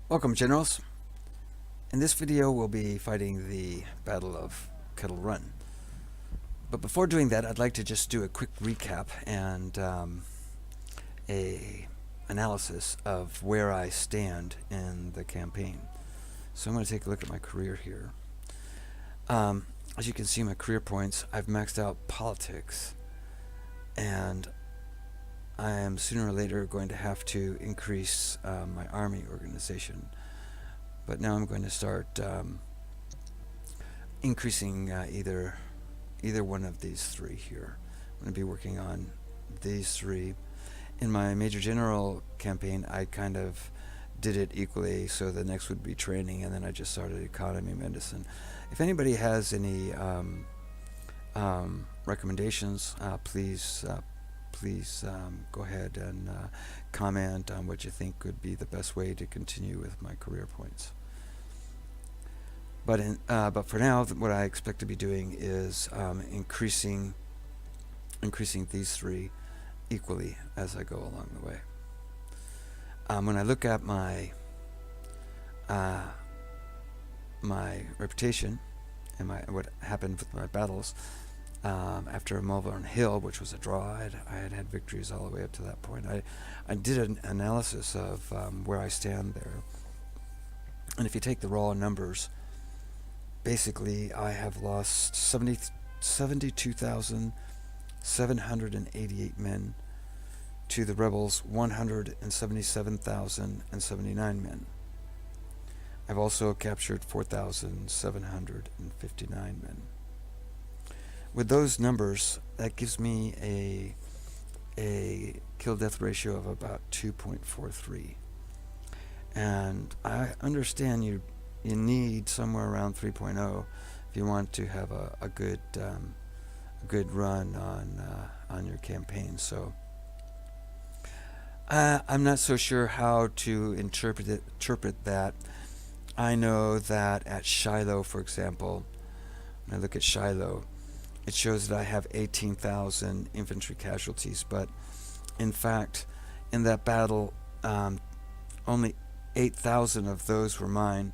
Welcome, Generals. In this video, we'll be fighting the Battle of Kettle Run. But before doing that, I'd like to just do a quick recap and a analysis of where I stand in the campaign. So I'm going to take a look at my career here. As you can see, my career points, I've maxed out politics, and I am sooner or later going to have to increase my army organization. But now I'm going to start increasing either one of these three here. I'm going to be working on these three. In my Major General campaign, I kind of did it equally, so the next would be training, and then I just started economy medicine. If anybody has any recommendations, please go ahead and comment on what you think would be the best way to continue with my career points. But for now, what I expect to be doing is increasing these three equally as I go along the way. When I look at my my reputation and what happened with my battles after Mulvarn Hill, which was a draw, I had victories all the way up to that point. I did an analysis of where I stand there, and if you take the raw numbers, basically I have lost 72,788 men to the rebels 177,079 men. I've also captured 4,759 men. With those numbers, that gives me a kill-death ratio of about 2.43. And I understand you need somewhere around 3.0 if you want to have a good run on your campaign. So I'm not so sure how to interpret that. I know that at Shiloh, for example, when I look at Shiloh, it shows that I have 18,000 infantry casualties, but in fact, in that battle, only 8,000 of those were mine,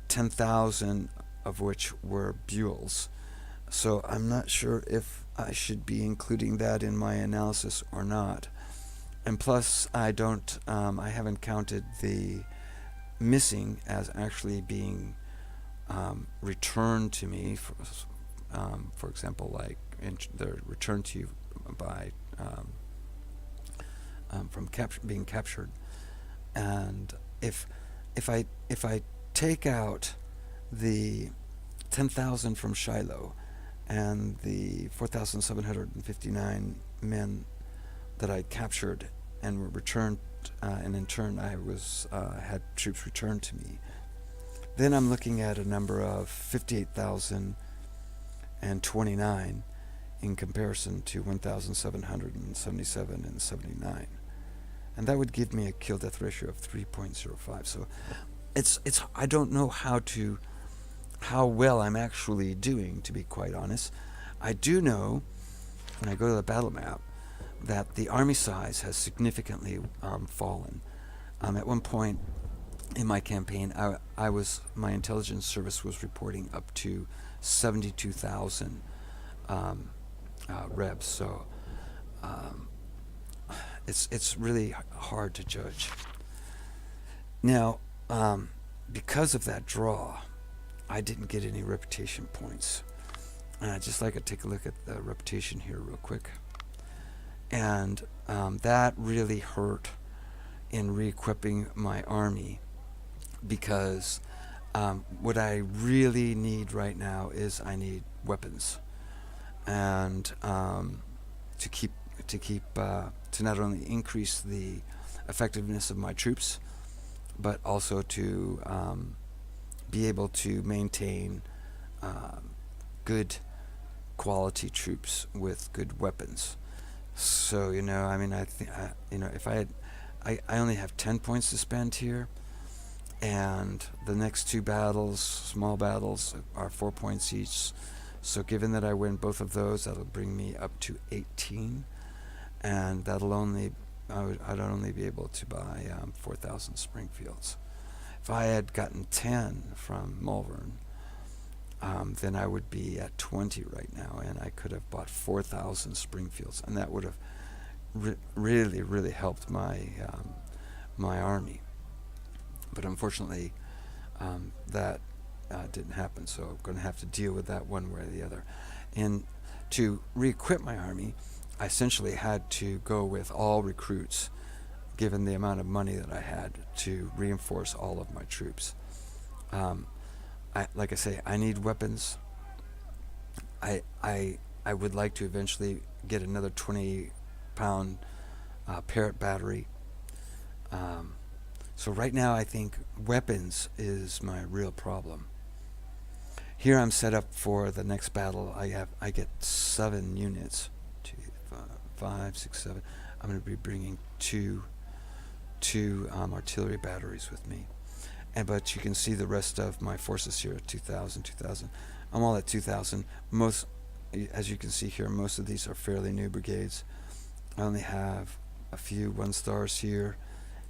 10,000 of which were Buell's. So I'm not sure if I should be including that in my analysis or not. And plus, I haven't counted the missing as actually being returned to me. For example, like they're returned to you by from being captured. And if I take out the 10,000 from Shiloh and the 4,759 men that I captured and were returned, and in turn I had troops returned to me, then I'm looking at a number of 58,029 in comparison to 1,777 and 79, and that would give me a kill-death ratio of 3.05. So I don't know how well I'm actually doing, to be quite honest. I do know, when I go to the battle map, that the army size has significantly fallen. At one point in my campaign, my intelligence service was reporting up to 72,000 rebs. So it's really hard to judge. Now, because of that draw, I didn't get any reputation points. And I'd just like to take a look at the reputation here real quick. And that really hurt in re-equipping my army, because what I really need right now is I need weapons, and to not only increase the effectiveness of my troops, but also to be able to maintain good quality troops with good weapons. So, I mean, I think, if I only have 10 points to spend here, and the next two battles, small battles, are 4 points each. So given that I win both of those, that'll bring me up to 18, and I'd only be able to buy 4,000 Springfields. if I had gotten 10 from Malvern, then I would be at 20 right now, and I could have bought 4,000 Springfields, and that would have really, really helped my army. But unfortunately, that didn't happen, so I'm going to have to deal with that one way or the other. And to re-equip my army, I essentially had to go with all recruits, given the amount of money that I had to reinforce all of my troops. Like I say, I need weapons. I would like to eventually get another 20-pound Parrott battery. So right now I think weapons is my real problem. Here I'm set up for the next battle. I get 7 units. 2, 5, 6, 7. I'm going to be bringing two artillery batteries with me. But you can see the rest of my forces here at 2,000. I'm all at 2,000. Most, as you can see here, most of these are fairly new brigades. I only have a few 1-stars here,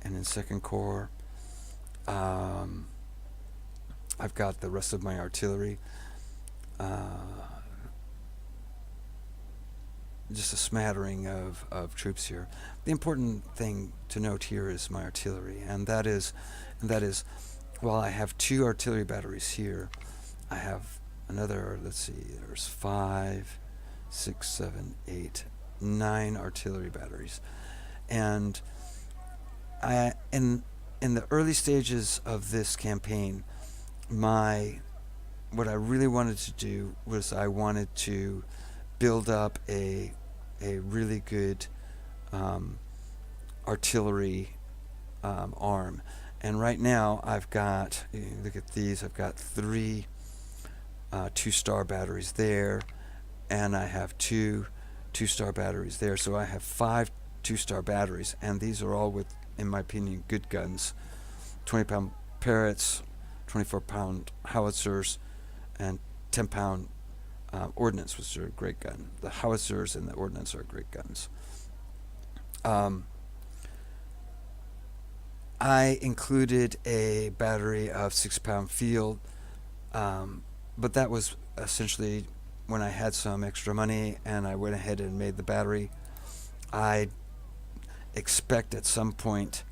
and in 2nd Corps, I've got the rest of my artillery. Just a smattering of troops here. The important thing to note here is my artillery, and that is, while I have 2 artillery batteries here, I have another, let's see, there's 5, 6, 7, 8, 9 artillery batteries. And in the early stages of this campaign, what I really wanted to do was I wanted to build up a really good artillery arm. And right now I've got, look at these, I've got 3 2-star batteries there, and I have 2 2-star batteries there. So I have 5 2-star batteries, and these are all with, in my opinion, good guns. 20-pound Parrotts, 24-pound howitzers, and 10-pound ordnance, which are a great gun. The howitzers and the ordnance are great guns. I included a battery of 6-pound field, but that was essentially when I had some extra money and I went ahead and made the battery. I expect at some point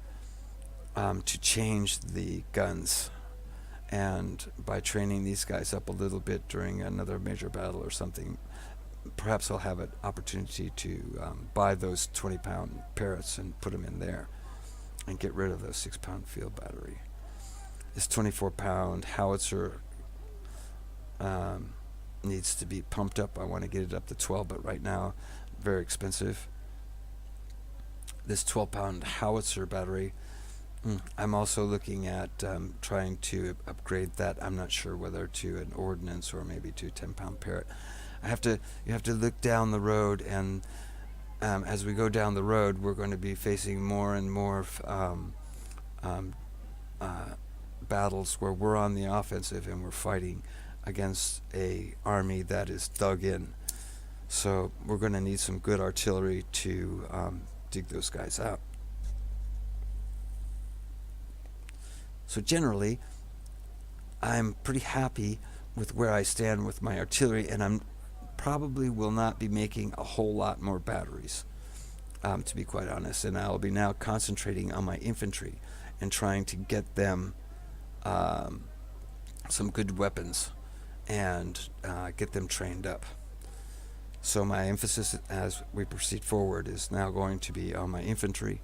to change the guns, and by training these guys up a little bit during another major battle or something, perhaps I'll have an opportunity to buy those 20-pound Parrotts and put them in there and get rid of those 6-pound field battery. This 24-pound howitzer needs to be pumped up. I want to get it up to 12, but right now, very expensive. This 12-pound howitzer battery, I'm also looking at trying to upgrade that. I'm not sure whether to an ordnance or maybe to a 10-pound Parrott. You have to look down the road, and as we go down the road, we're going to be facing more and more battles where we're on the offensive and we're fighting against a army that is dug in. So we're going to need some good artillery to dig those guys out. So generally, I'm pretty happy with where I stand with my artillery, and I'm probably will not be making a whole lot more batteries, to be quite honest. And I'll be now concentrating on my infantry and trying to get them some good weapons and get them trained up. So my emphasis as we proceed forward is now going to be on my infantry.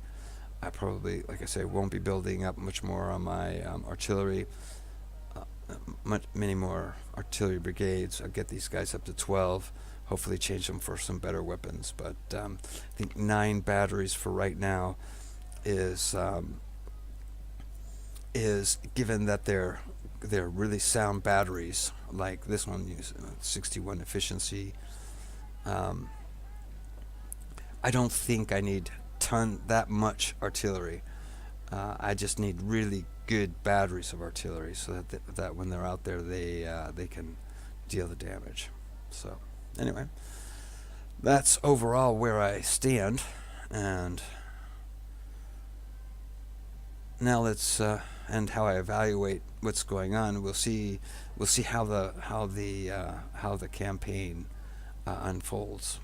I probably, like I say, won't be building up much more on my artillery, many more artillery brigades. I'll get these guys up to 12, hopefully change them for some better weapons. But I think 9 batteries for right now is given that they're really sound batteries, like this one uses 61 efficiency. I don't think I need that much artillery. I just need really good batteries of artillery so that when they're out there they can deal the damage. So anyway, that's overall where I stand, and now let's and how I evaluate what's going on, we'll see how the campaign unfolds.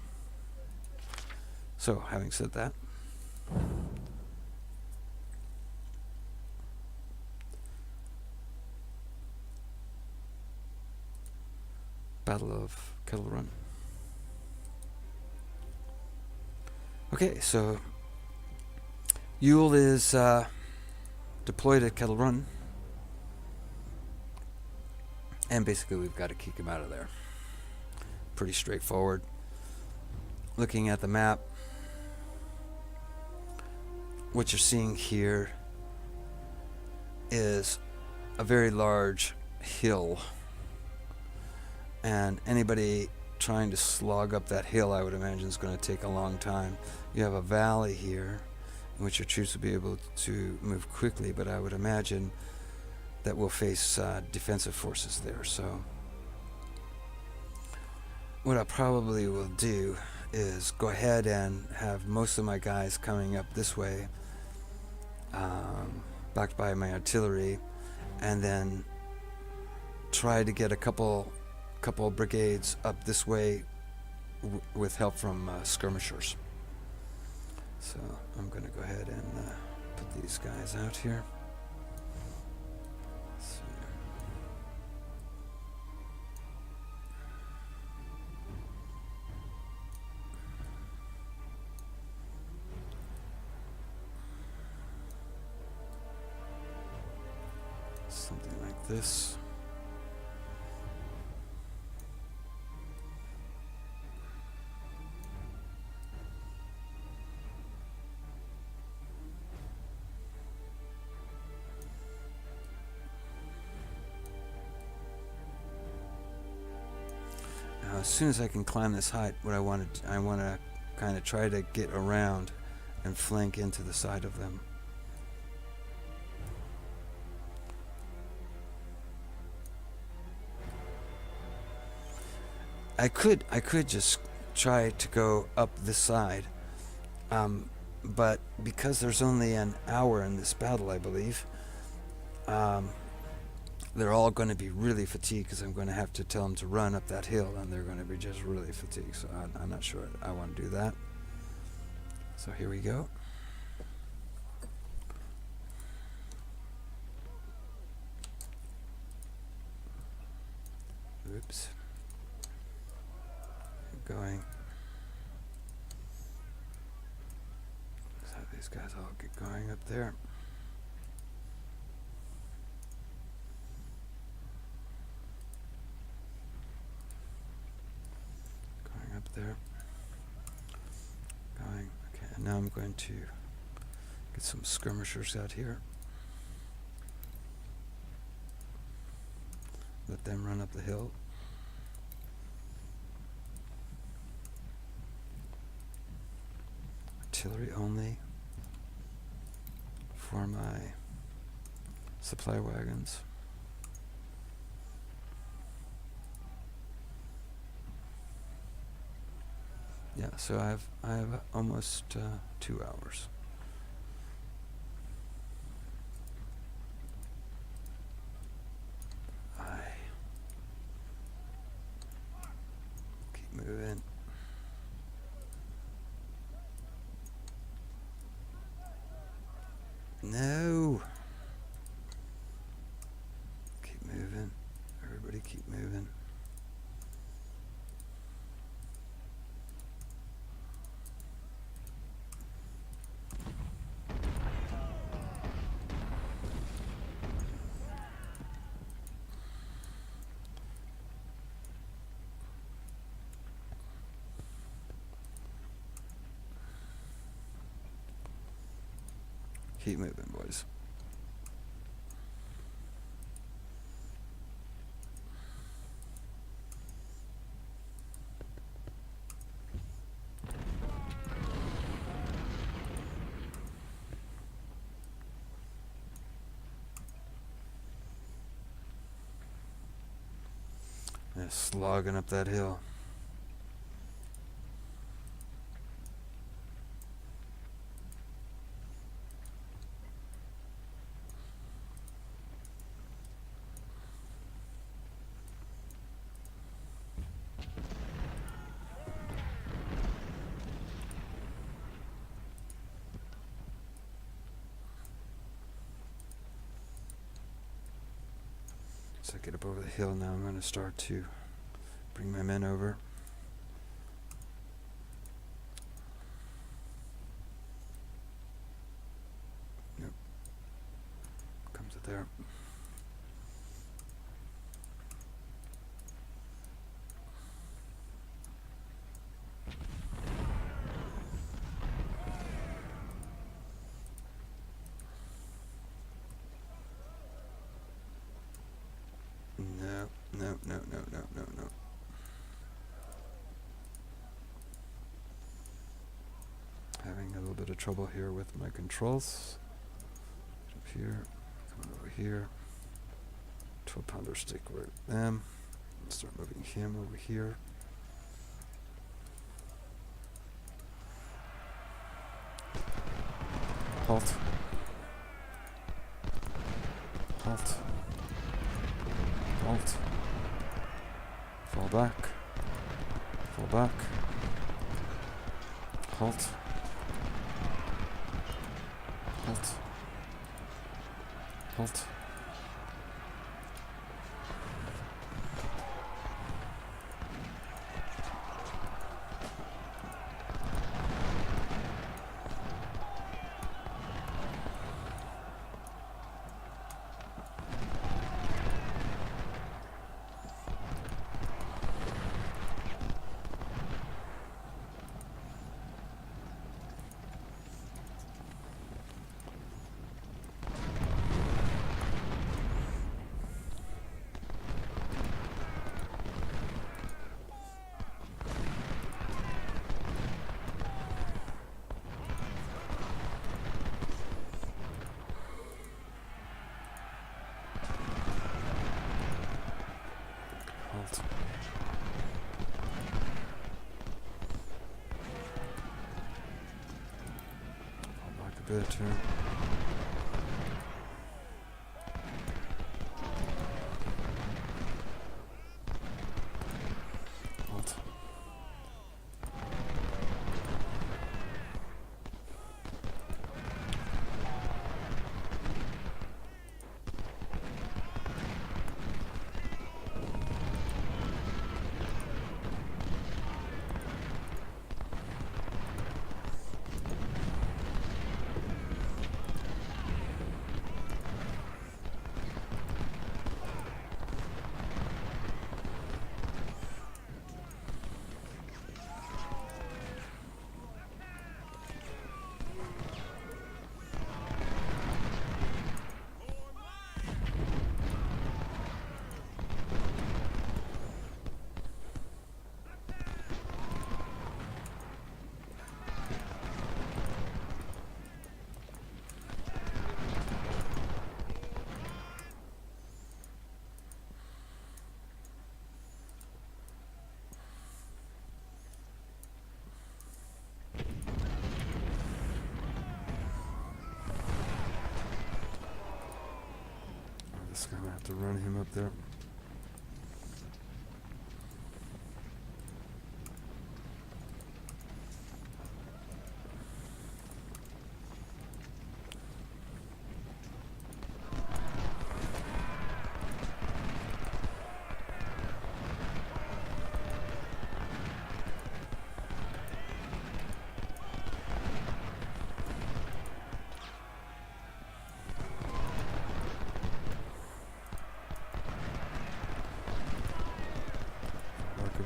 So, having said that, Battle of Kettle Run. Okay, so Ewell is deployed at Kettle Run, and basically we've got to kick him out of there. Pretty straightforward. Looking at the map, what you're seeing here is a very large hill, and anybody trying to slog up that hill, I would imagine, is going to take a long time. You have a valley here in which your troops will be able to move quickly, but I would imagine that we'll face defensive forces there. So what I probably will do is go ahead and have most of my guys coming up this way, backed by my artillery, and then try to get a couple brigades up this way with help from skirmishers. So I'm going to go ahead and put these guys out here. So, something like this. As soon as I can climb this height, I want to kind of try to get around and flank into the side of them. I could just try to go up this side, but because there's only an hour in this battle, I believe, they're all going to be really fatigued because I'm going to have to tell them to run up that hill, and they're going to be just really fatigued. So I'm not sure I want to do that. So here we go. Oops. Keep going. Let's have these guys all get going up there. There. Going. Okay, and now I'm going to get some skirmishers out here. Let them run up the hill. Artillery only for my supply wagons. Yeah, so I have almost 2 hours. Keep moving. No. Keep moving. Everybody keep moving. Keep moving, boys. They're slogging up that hill. Once I get up over the hill now, I'm going to start to bring my men over. Nope. Comes it there. No. Having a little bit of trouble here with my controls. Get up here, come over here. 12-pounder stick with them. Start moving him over here. Halt. Halt. Halt. Fall back. Fall back. Halt. Halt. Halt. Bit here. Halt. Just gonna have to run him up there.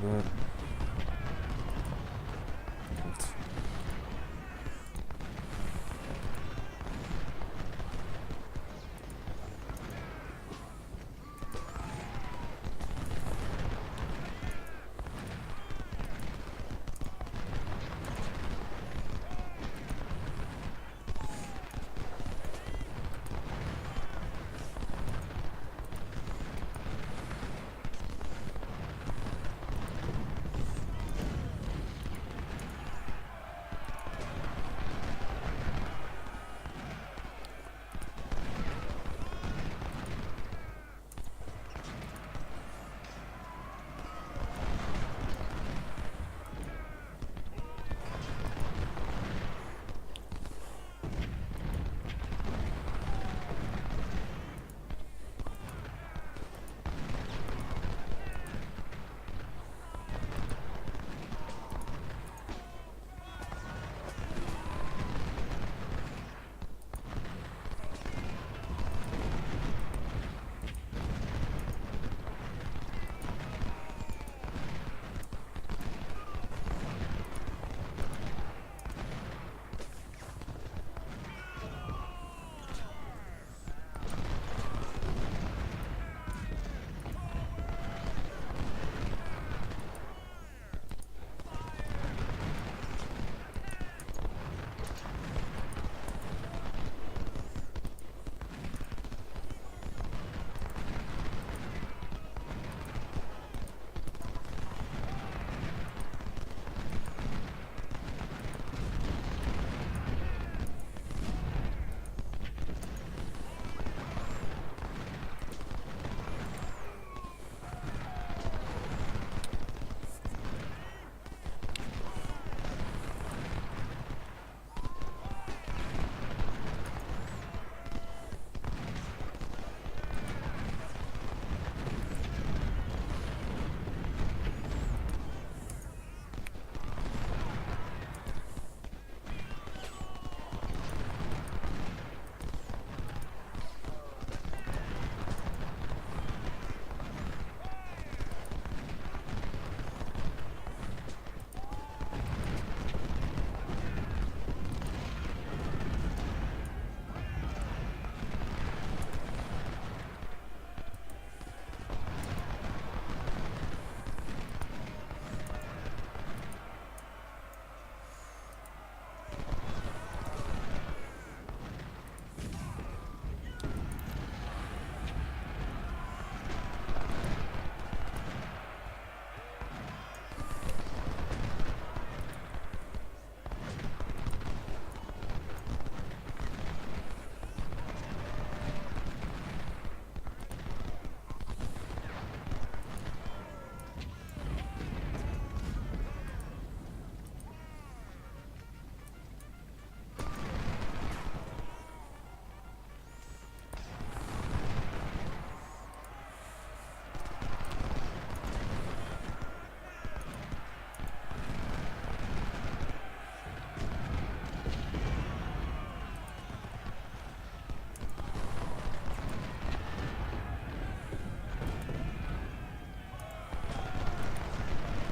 That.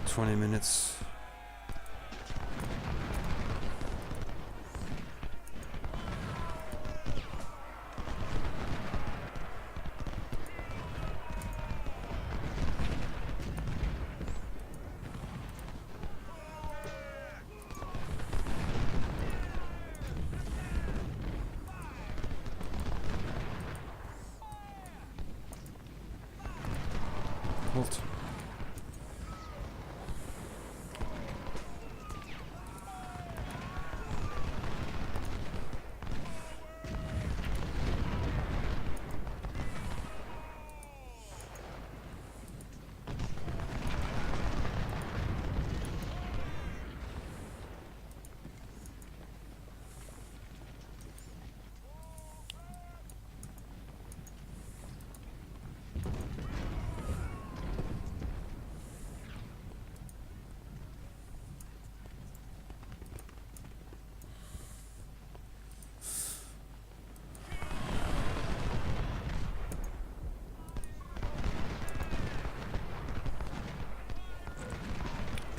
20 minutes. Halt.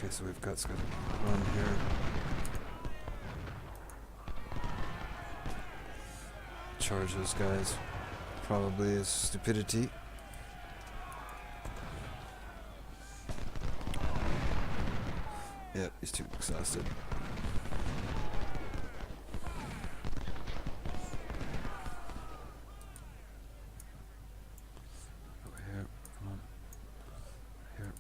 Okay, so we've got to run here. Charge those guys. Probably is stupidity. Yep, he's too exhausted. Over here, come on. Here.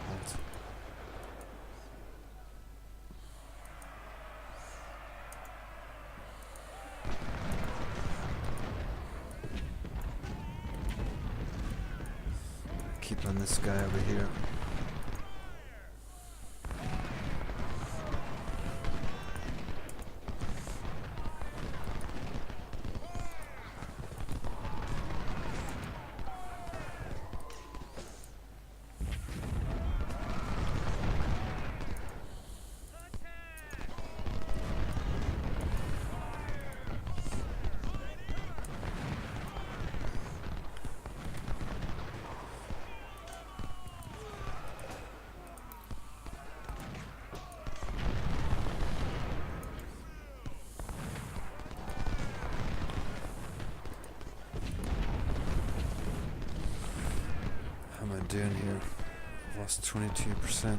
Halt. Keep on this guy over here. How am I doing here? Lost 22%.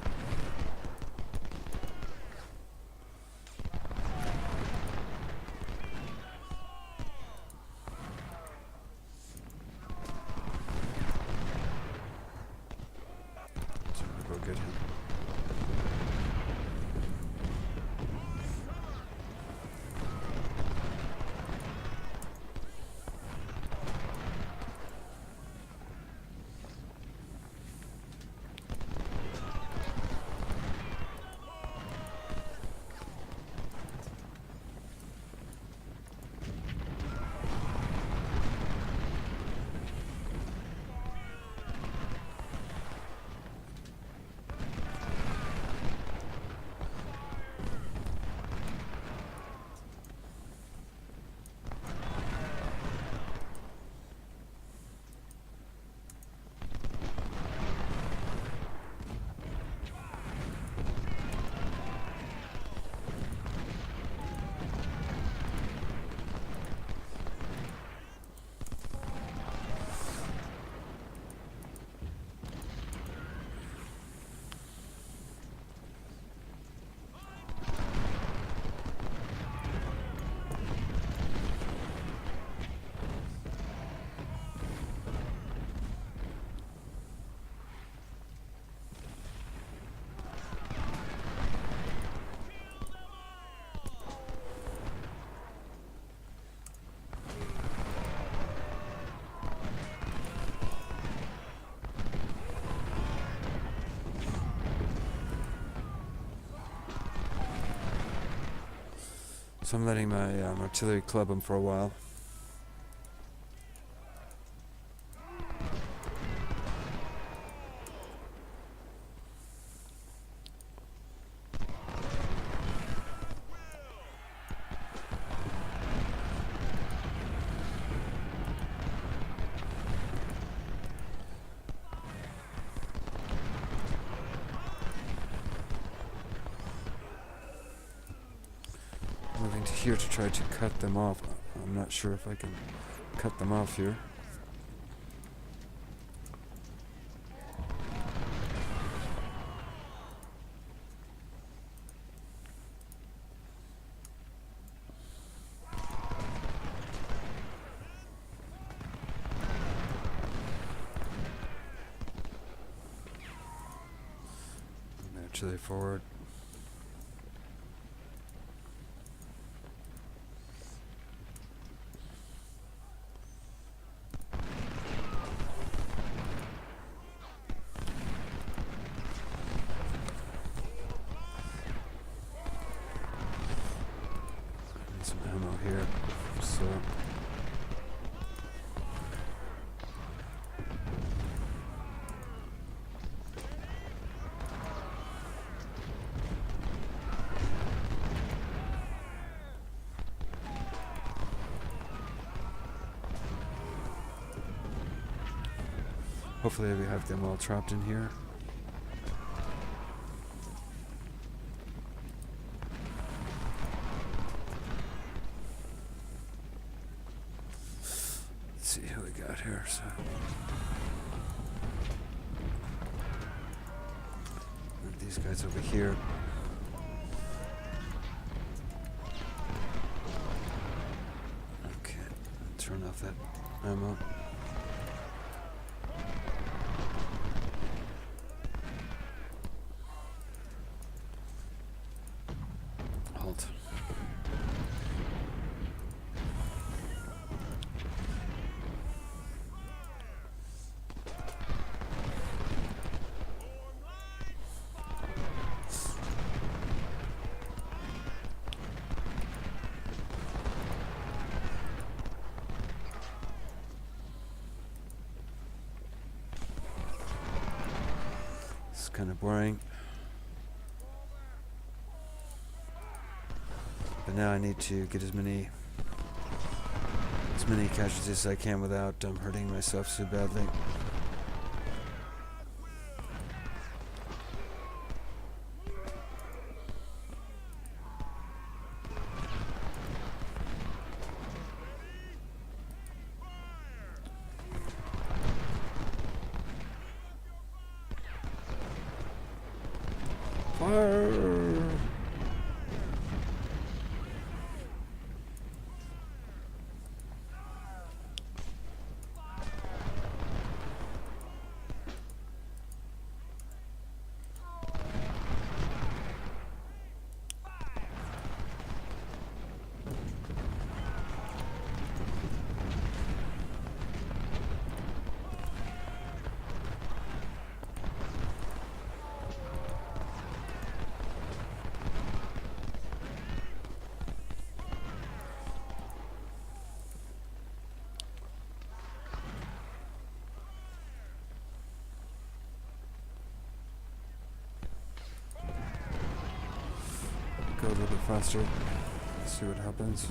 So I'm gonna go get him. So I'm letting my artillery club him for a while. here to try to cut them off. I'm not sure if I can cut them off here. Naturally forward. Some ammo here, so hopefully we have them all trapped in here. See who we got here. So move these guys over here. Okay, turn off that ammo. Halt. It's kind of boring. But now I need to get as many casualties as I can without hurting myself so badly. Fire! Go a little bit faster. See what happens.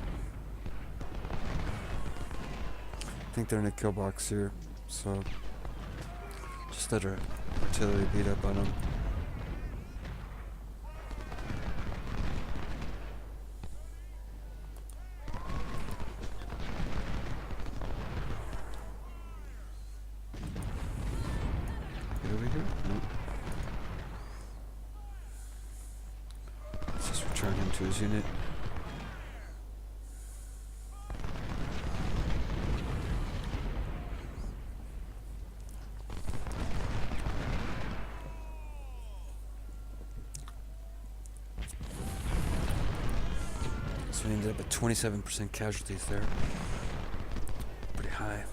I think they're in a kill box here, so just let our artillery beat up on them. Get over here? Nope. Let's just return him to his unit. So we ended up at 27% casualties there. Pretty high.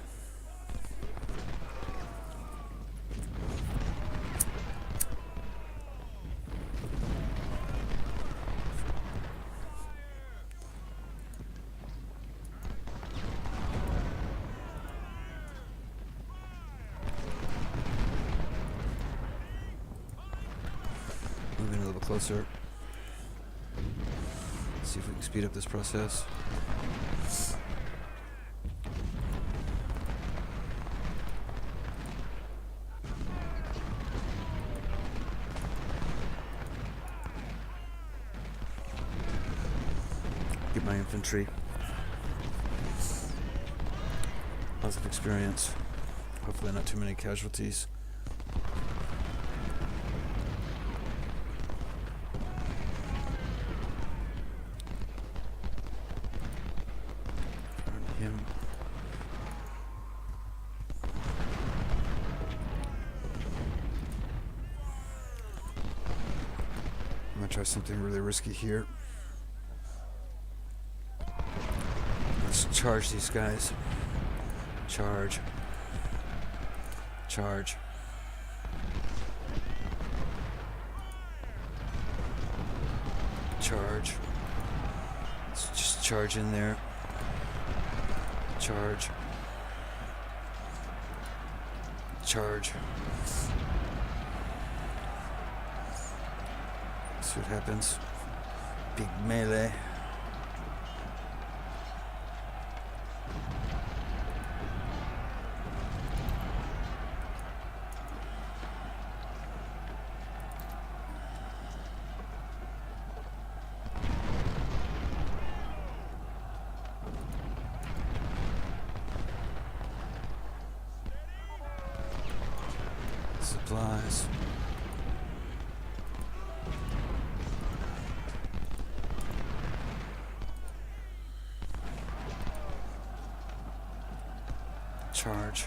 Moving a little bit closer. See if we can speed up this process. get my infantry. Lots of experience. Hopefully not too many casualties. Him. I'm gonna try something really risky here. Let's charge these guys. Charge. Charge. Charge. Let's just charge in there. Charge. Charge. See what happens. Big melee. Supplies. Charge.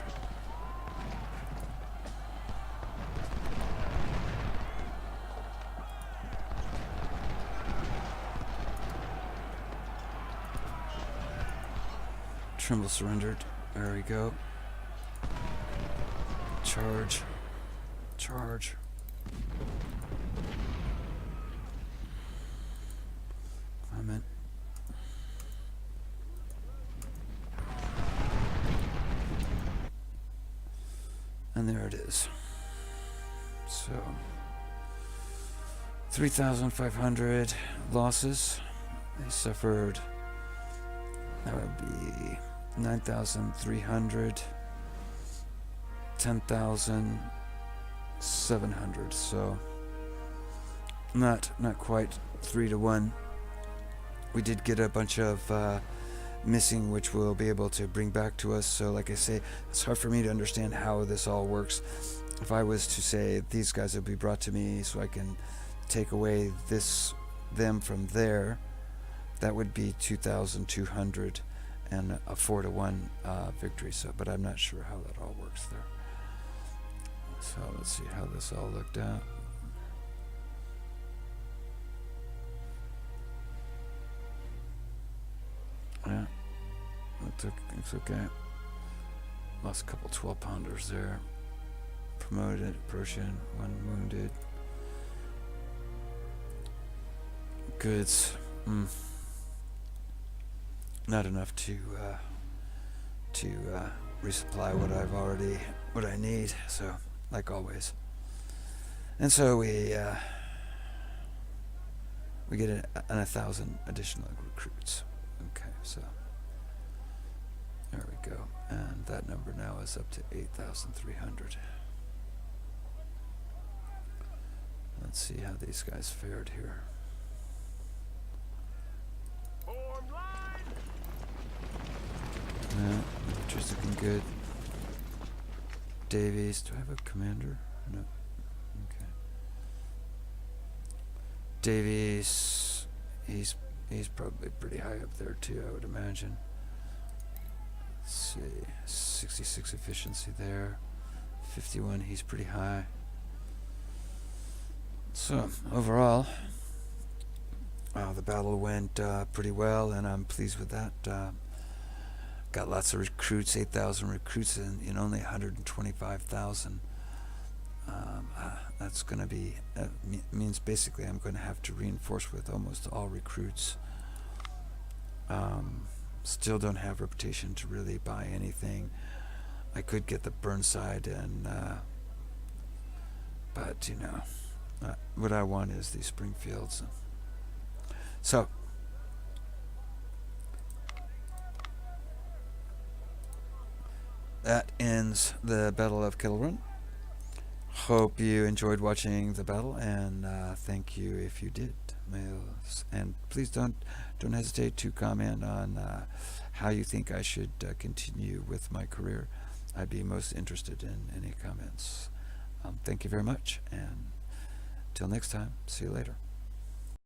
Trimble surrendered. There we go. Charge. Charge. Clement. And there it is. So 3,500 losses. They suffered. That would be 9,300. 10,700. So not quite 3-1. We did get a bunch of missing, which we'll be able to bring back to us. So like I say, it's hard for me to understand how this all works. If I was to say these guys will be brought to me so I can take away them from there, that would be 2,200 and a 4-1 victory. So, but I'm not sure how that all works there. So let's see how this all looked out. Yeah, it's okay. Lost a couple 12-pounders there. Promoted, Prussian, 1 wounded. Goods, not enough to resupply what I need. So, like always. And so we get an 1,000 additional recruits. Okay, so there we go, and that number now is up to 8,300. Let's see how these guys fared here. Yeah, just looking good. Davies, do I have a commander? No. Okay. Davies, he's probably pretty high up there too, I would imagine. Let's see, 66 efficiency there. 51, he's pretty high. So overall, the battle went pretty well, and I'm pleased with that. Got lots of recruits, 8,000 recruits in only 125,000. That's going to be, means basically I'm going to have to reinforce with almost all recruits. Still don't have reputation to really buy anything. I could get the Burnside, and but you know, what I want is these Springfields. So that ends the Battle of Kettle Run. hope you enjoyed watching the battle, and thank you if you did. And please don't hesitate to comment on how you think I should continue with my career. I'd be most interested in any comments. Thank you very much, and till next time, see you later.